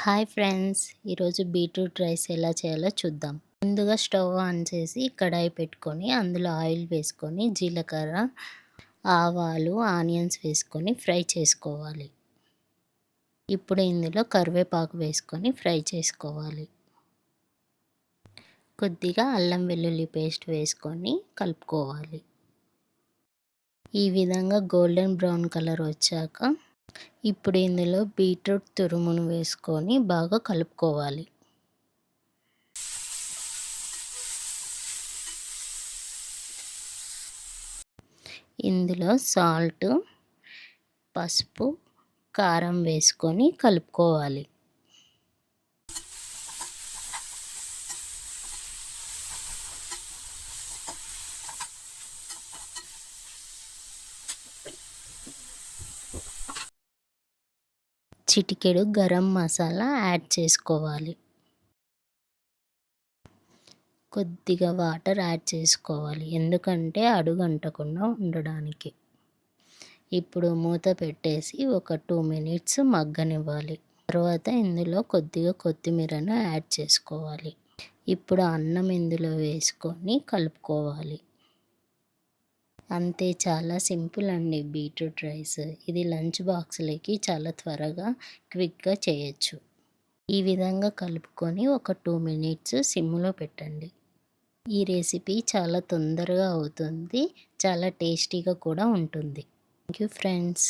Hi friends, ఈరోజు beetroot rice ఎలా చేయాలో చూద్దాం. ముందుగా స్టవ్ ఆన్ చేసి కడాయి పెట్టుకొని అందులో ఆయిల్ వేసుకొని జీలకర్ర, ఆవాలు, ఆనియన్స్ వేసుకొని ఫ్రై చేసుకోవాలి. ఇప్పుడు ఇందులో కరివేపాకు వేసుకొని ఫ్రై చేసుకోవాలి. కొద్దిగా అల్లం వెల్లుల్లి పేస్ట్ వేసుకొని కలుపుకోవాలి. ఈ విధంగా గోల్డెన్ బ్రౌన్ కలర్ వచ్చాక ఇప్పుడు ఇందులో బీట్రూట్ తురుమును వేసుకొని బాగా కలుపుకోవాలి. ఇందులో సాల్ట్, పసుపు, కారం వేసుకొని కలుపుకోవాలి. చిటికెడు గరం మసాలా యాడ్ చేసుకోవాలి. కొద్దిగా వాటర్ యాడ్ చేసుకోవాలి, ఎందుకంటే అడుగంటకుండా ఉండడానికి. ఇప్పుడు మూత పెట్టేసి ఒక 2 మినిట్స్ మగ్గనివ్వాలి. తర్వాత ఇందులో కొద్దిగా కొత్తిమీరను యాడ్ చేసుకోవాలి. ఇప్పుడు అన్నం ఇందులో వేసుకొని కలుపుకోవాలి. అంతే, చాలా సింపుల్ అండి బీట్రూట్ రైస్. ఇది లంచ్ బాక్స్‌లకి చాలా త్వరగా, క్విక్‌గా చేయొచ్చు. ఈ విధంగా కలుపుకొని ఒక 2 మినిట్స్ సిమ్‌లో పెట్టండి. ఈ రెసిపీ చాలా తొందరగా అవుతుంది. చాలా టేస్టీగా కూడా ఉంటుంది. Thank you friends.